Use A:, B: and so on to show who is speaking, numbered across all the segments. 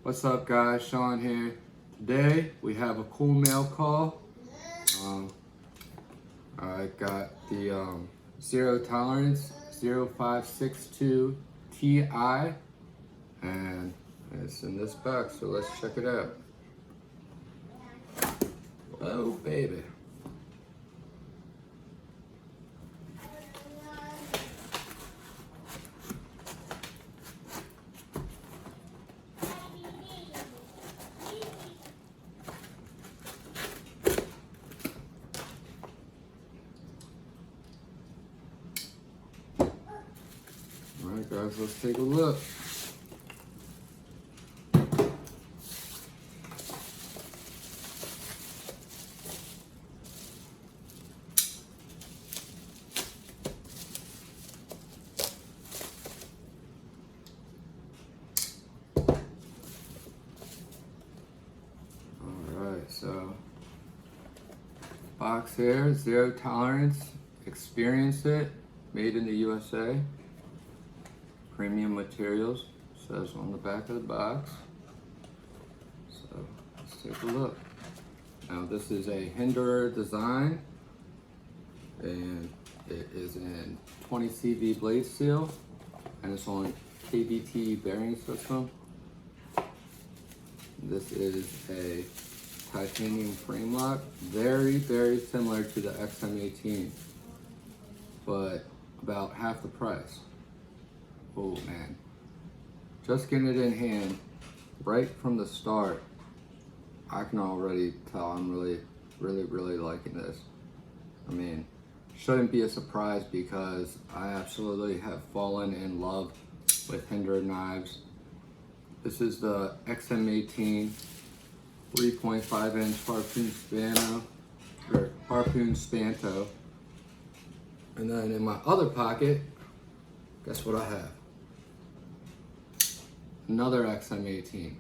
A: What's up guys, Sean here. Today we have a cool mail call. I got the Zero Tolerance 0562 Ti and it's in this box, so let's check it out. Oh baby. Alright guys, let's take a look. Alright, so box here, Zero Tolerance, experience it, made in the USA. Premium materials, says on the back of the box. So let's take a look. Now this is a Hinderer design and it is in 20 CV blade steel and it's on KBT bearing system. This is a titanium frame lock, very similar to the XM18, but about half the price. Oh man, just getting it in hand right from the start, I can already tell I'm really liking this. I mean, shouldn't be a surprise because I absolutely have fallen in love with Hinderer knives. This is the XM18 3.5 inch harpoon spanto. And then in my other pocket, guess what I have? Another XM18.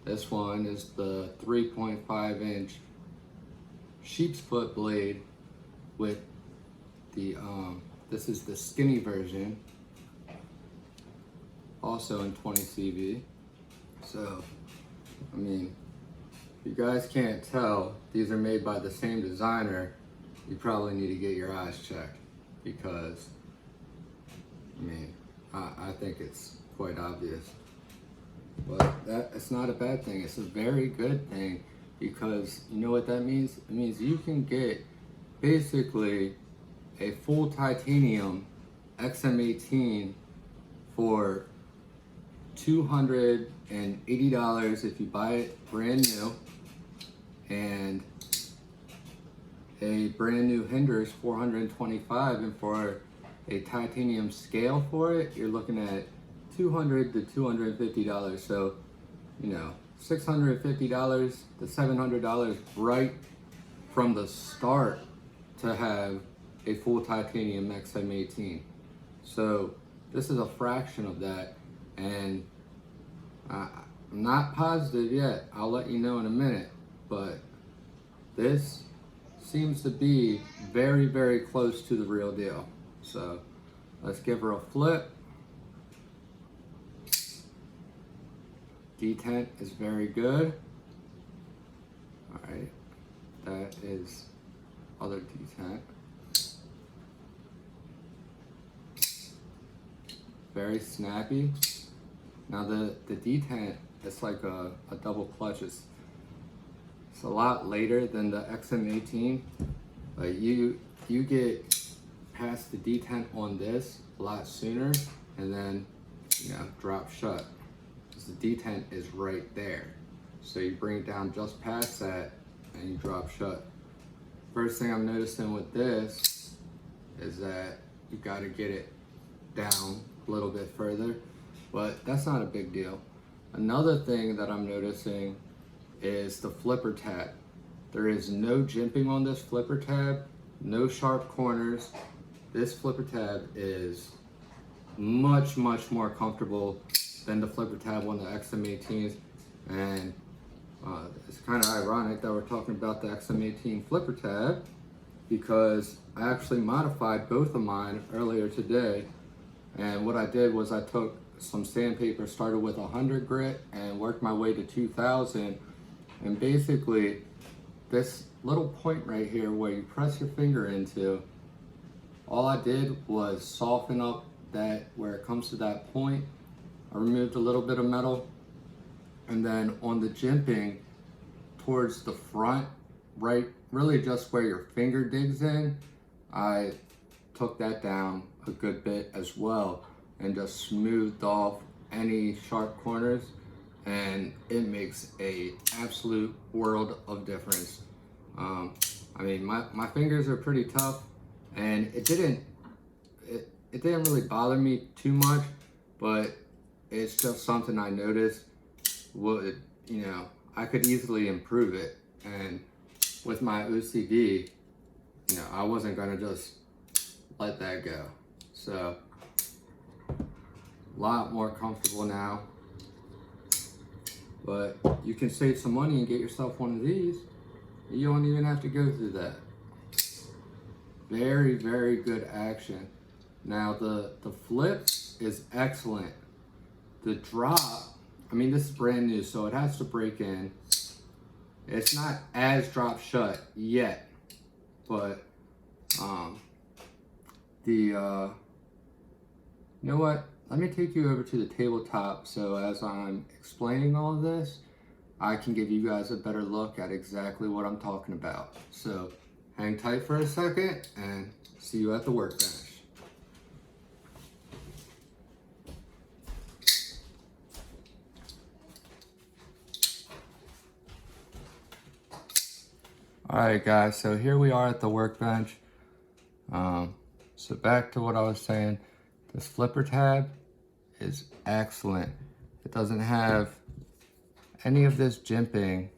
A: This one is the 3.5 inch sheep's foot blade with the, this is the skinny version, also in 20 CV. So, I mean, if you guys can't tell, these are made by the same designer, you probably need to get your eyes checked because, I mean, I think it's quite obvious. But it's not a bad thing. It's a very good thing because you know what that means? It means you can get basically a full titanium XM18 for $280 if you buy it brand new, and a brand new Hinderer is $425, and for a titanium scale for it, you're looking at $200 to $250. So, you know, $650 to $700 right from the start to have a full titanium XM18. So this is a fraction of that, and I'm not positive yet. I'll let you know in a minute, but this seems to be very close to the real deal. So let's give her a flip. Detent is very good. All right, that is other detent. Very snappy. Now the detent, it's like a double clutch. It's a lot later than the XM18. But you get past the detent on this a lot sooner, and then, you know, drop shut. The detent is right there. So you bring it down just past that and you drop shut. First thing I'm noticing with this is that you gotta get it down a little bit further, but that's not a big deal. Another thing that I'm noticing is the flipper tab. There is no jimping on this flipper tab, no sharp corners. This flipper tab is much more comfortable than the flipper tab on the XM18s, and it's kind of ironic that we're talking about the XM18 flipper tab because I actually modified both of mine earlier today, and what I did was I took some sandpaper, started with 100 grit and worked my way to 2000. And basically this little point right here where you press your finger into, all I did was soften up that where it comes to that point. I removed a little bit of metal, and then on the jimping towards the front, right, really just where your finger digs in, I took that down a good bit as well and just smoothed off any sharp corners, and it makes a absolute world of difference. I mean, my fingers are pretty tough, and it didn't really bother me too much, but it's just something I noticed would, you know, I could easily improve it. And with my OCD, you know, I wasn't gonna just let that go. So, a lot more comfortable now. But you can save some money and get yourself one of these. You don't even have to go through that. Very, very good action. Now the flip is excellent. The drop, I mean, this is brand new, so it has to break in. It's not as drop shut yet, but you know what? Let me take you over to the tabletop, so as I'm explaining all of this, I can give you guys a better look at exactly what I'm talking about. So hang tight for a second and see you at the workbench. Alright guys, so here we are at the workbench. So back to what I was saying, this flipper tab is excellent. It doesn't have any of this jimping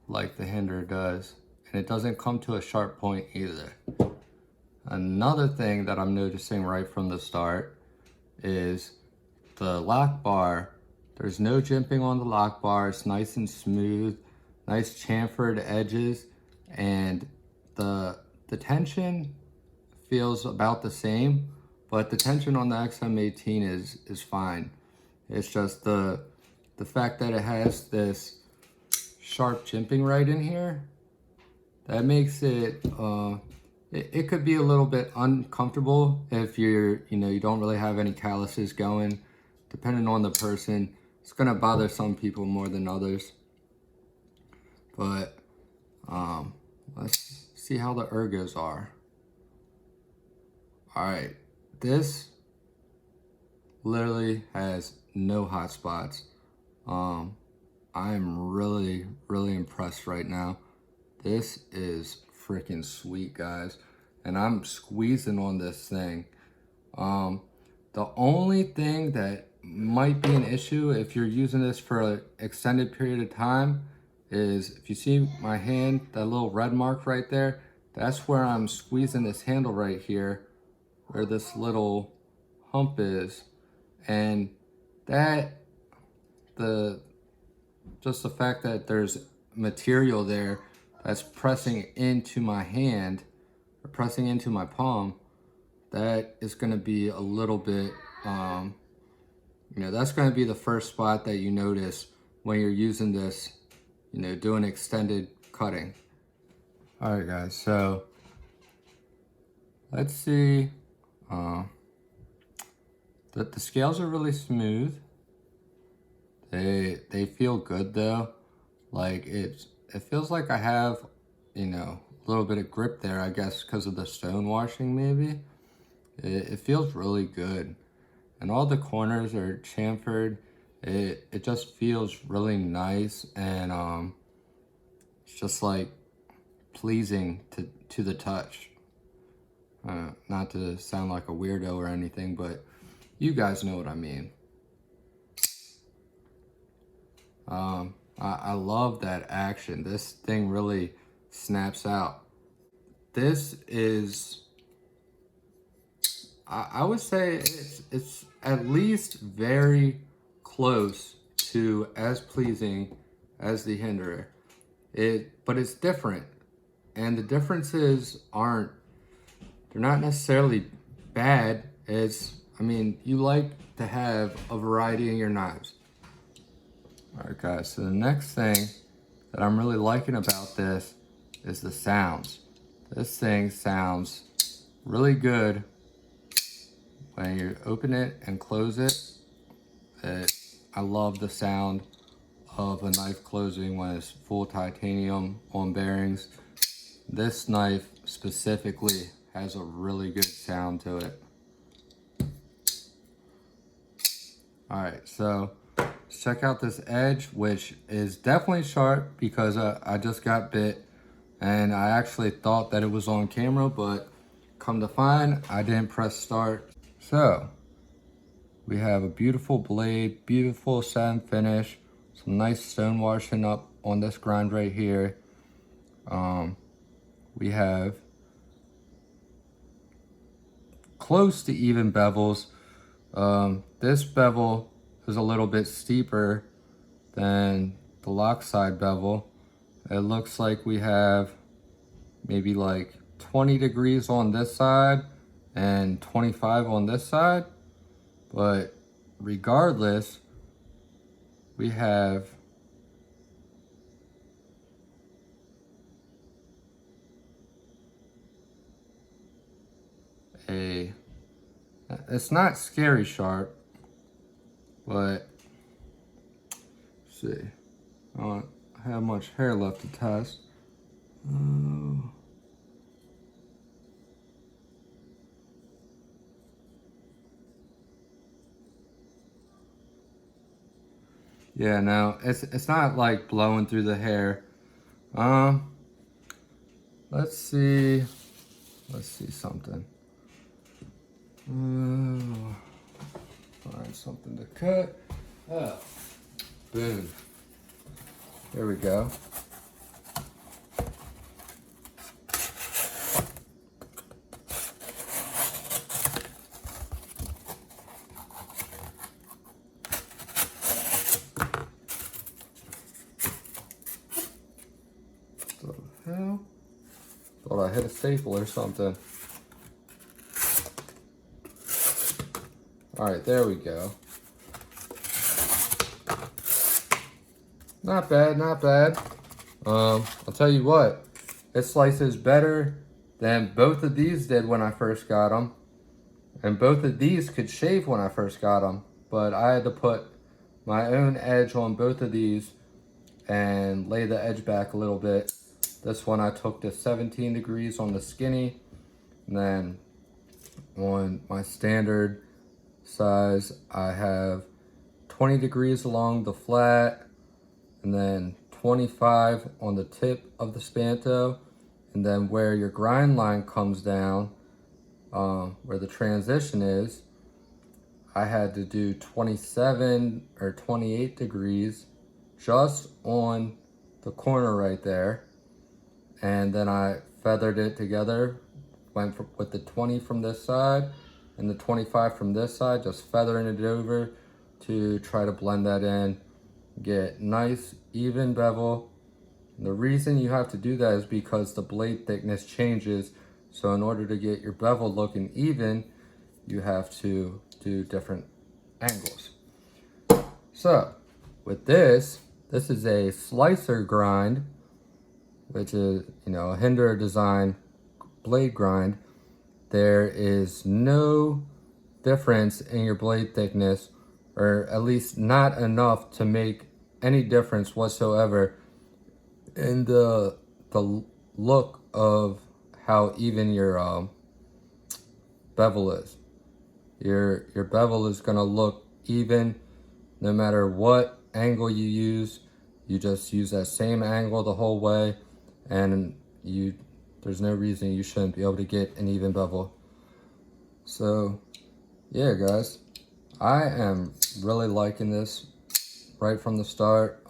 A: like the Hinderer does, and it doesn't come to a sharp point either. Another thing that I'm noticing right from the start is the lock bar. There's no jimping on the lock bar. It's nice and smooth, nice chamfered edges, and the tension feels about the same, but the tension on the XM18 is fine. It's just the fact that it has this sharp jimping right in here, that makes it it could be a little bit uncomfortable if you don't really have any calluses going. Depending on the person, it's gonna bother some people more than others. But let's see how the ergos are. All right, this literally has no hot spots. I'm really impressed right now. This is freaking sweet, guys, and I'm squeezing on this thing. The only thing that might be an issue if you're using this for an extended period of time is, if you see my hand, that little red mark right there, that's where I'm squeezing this handle right here, where this little hump is. And that, just the fact that there's material there that's pressing into my hand, or pressing into my palm, that is gonna be a little bit, that's gonna be the first spot that you notice when you're using this, doing extended cutting. All right, guys, so let's see. The scales are really smooth. They feel good though. Like it feels like I have, a little bit of grip there, I guess because of the stone washing maybe. It feels really good. And all the corners are chamfered. It just feels really nice, and it's just like pleasing to the touch. Not to sound like a weirdo or anything, but you guys know what I mean. I love that action. This thing really snaps out. This is, I would say it's at least very close to as pleasing as the Hinderer. But it's different, and the differences they're not necessarily bad. It's I mean, you like to have a variety in your knives. All right, guys, so the next thing that I'm really liking about this is the sounds. This thing sounds really good when you open it and close it. I love the sound of a knife closing when it's full titanium on bearings. This knife specifically has a really good sound to it. All right, so let's check out this edge, which is definitely sharp because I just got bit and I actually thought that it was on camera, but come to find, I didn't press start. So we have a beautiful blade, beautiful satin finish, some nice stone washing up on this grind right here. We have close to even bevels. This bevel is a little bit steeper than the lock side bevel. It looks like we have maybe like 20 degrees on this side and 25 on this side. But regardless, we have it's not scary sharp, but let's see. I don't have much hair left to test. Yeah, no, it's not like blowing through the hair. Let's see something. Find something to cut. Oh, boom. There we go. What the hell? Thought I hit a staple or something. All right, there we go. Not bad, not bad. I'll tell you what, it slices better than both of these did when I first got them. And both of these could shave when I first got them, but I had to put my own edge on both of these and lay the edge back a little bit. This one I took to 17 degrees on the skinny, and then on my standard size I have 20 degrees along the flat, and then 25 on the tip of the spanto, and then where your grind line comes down, where the transition is, I had to do 27 or 28 degrees just on the corner right there, and then I feathered it together, went with the 20 from this side and the 25 from this side, just feathering it over to try to blend that in, get nice even bevel. And the reason you have to do that is because the blade thickness changes, so in order to get your bevel looking even, you have to do different angles. So with this is a slicer grind, which is, you know, a Hinderer design blade grind. There is no difference in your blade thickness, or at least not enough to make any difference whatsoever in the look of how even your bevel is. Your bevel is gonna look even no matter what angle you use. You just use that same angle the whole way, and there's no reason you shouldn't be able to get an even bevel. So yeah, guys, I am really liking this right from the start.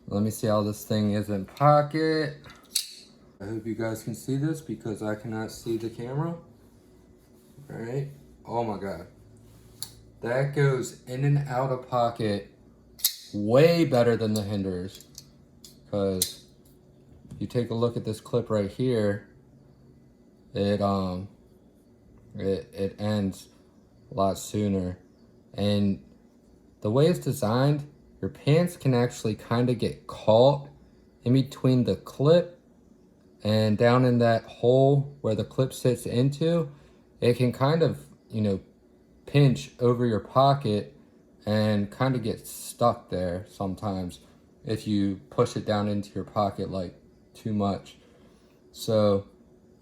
A: Let me see how this thing is in pocket. I hope you guys can see this because I cannot see the camera. All right. Oh my God. That goes in and out of pocket way better than the Hinderers. Because you take a look at this clip right here, it It ends a lot sooner. And the way it's designed, your pants can actually kind of get caught in between the clip and down in that hole where the clip sits into. It can kind of, you know, pinch over your pocket and kind of get stuck there sometimes if you push it down into your pocket like too much. So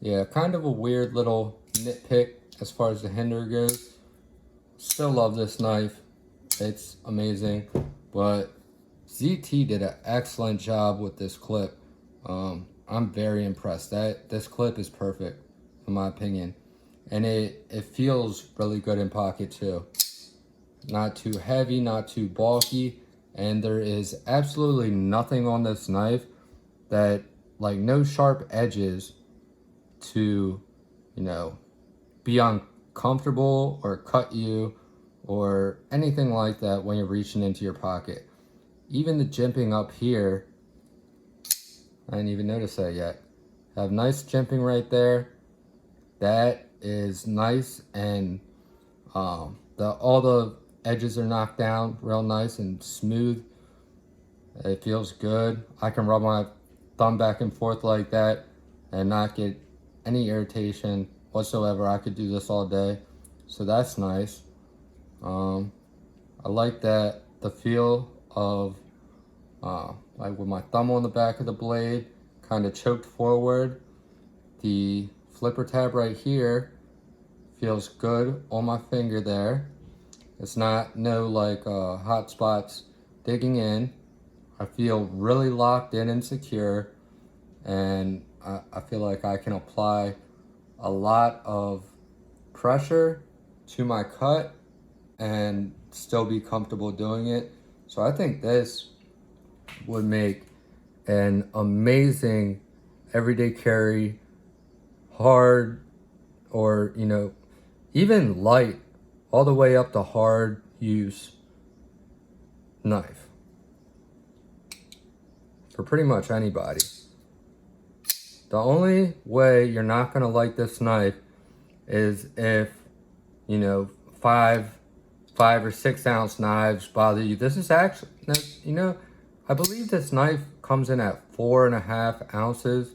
A: yeah, kind of a weird little nitpick as far as the Hinderer goes. Still love this knife. It's amazing. But ZT did an excellent job with this clip. I'm very impressed. This clip is perfect in my opinion. And it feels really good in pocket too. Not too heavy, not too bulky. And there is absolutely nothing on this knife that, like, no sharp edges to, you know, be uncomfortable or cut you or anything like that when you're reaching into your pocket. Even the jimping up here, I didn't even notice that yet. I have nice jimping right there. That is nice, and all the edges are knocked down real nice and smooth. It feels good. I can rub my thumb back and forth like that and not get any irritation whatsoever. I could do this all day, so that's nice. I like that the feel of like with my thumb on the back of the blade, kind of choked forward. The flipper tab right here feels good on my finger there. It's not no like hot spots digging in. I feel really locked in and secure, and I feel like I can apply a lot of pressure to my cut and still be comfortable doing it. So I think this would make an amazing everyday carry, hard, or, you know, even light, all the way up to hard use knife for pretty much anybody. The only way you're not gonna like this knife is if, you know, five or 6 ounce knives bother you. This is actually, you know, I believe this knife comes in at 4.5 ounces.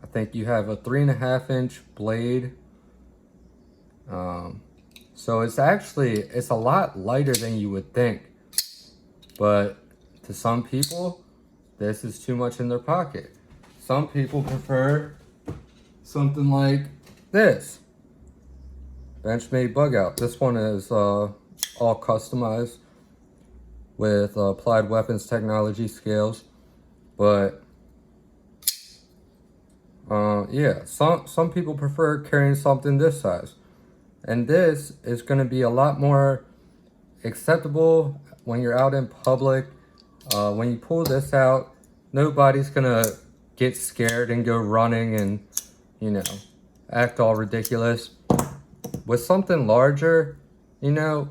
A: I think you have a 3.5 inch blade. So it's a lot lighter than you would think. But to some people, this is too much in their pocket. Some people prefer something like this. Benchmade bug out. This one is all customized with applied weapons technology scales. But yeah, some people prefer carrying something this size. And this is going to be a lot more acceptable when you're out in public. When you pull this out, nobody's going to get scared and go running and, you know, act all ridiculous. With something larger, you know,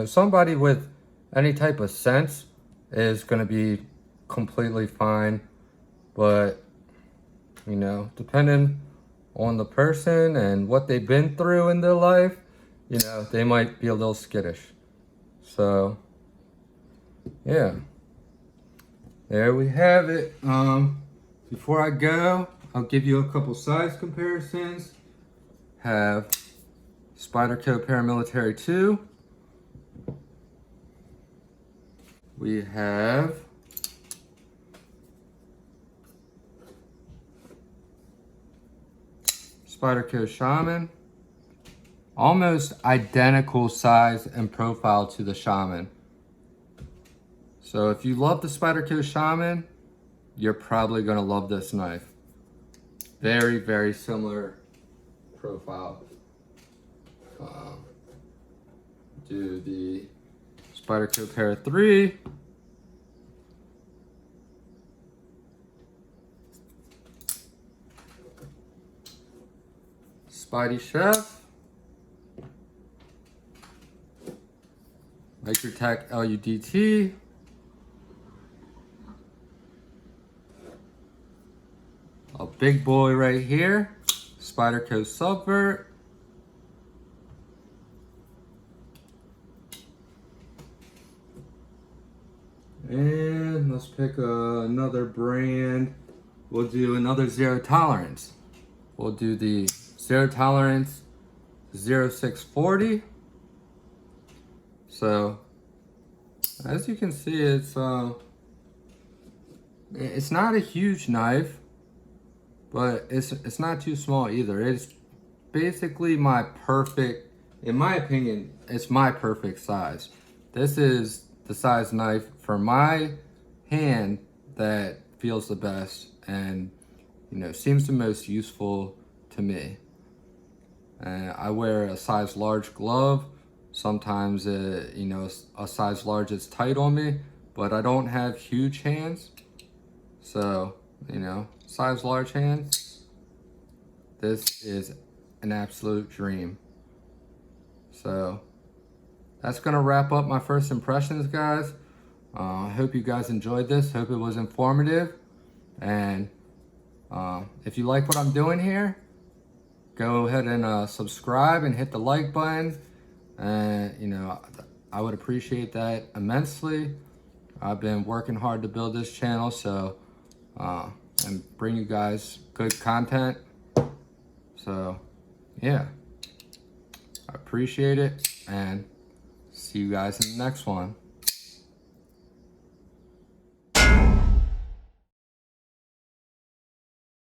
A: somebody with any type of sense is going to be completely fine. But, you know, depending on the person and what they've been through in their life, you know, they might be a little skittish. So, yeah. There we have it. Before I go, I'll give you a couple size comparisons. Have Spyderco Paramilitary 2. We have Spyderco Shaman. Almost identical size and profile to the Shaman. So if you love the Spyderco Shaman, you're probably gonna love this knife. Very, very similar profile. Do the Spyderco Para 3. Spidey Chef. Microtech LUDT. A big boy right here. Spyderco Subvert. And let's pick another brand. We'll do another zero tolerance. We'll do the zero tolerance 0640. So as you can see, it's not a huge knife, but it's not too small either. It's basically my perfect, in my opinion, it's my perfect size. This is the size knife for my hand that feels the best and, you know, seems the most useful to me. I wear a size large glove. Sometimes, you know, a size large is tight on me, but I don't have huge hands. So, you know, size large hands, this is an absolute dream. So that's gonna wrap up my first impressions, guys. I hope you guys enjoyed this. Hope it was informative. And if you like what I'm doing here, go ahead and subscribe and hit the like button. And, you know, I would appreciate that immensely. I've been working hard to build this channel, so and bring you guys good content. So yeah, I appreciate it, and see you guys in the next one.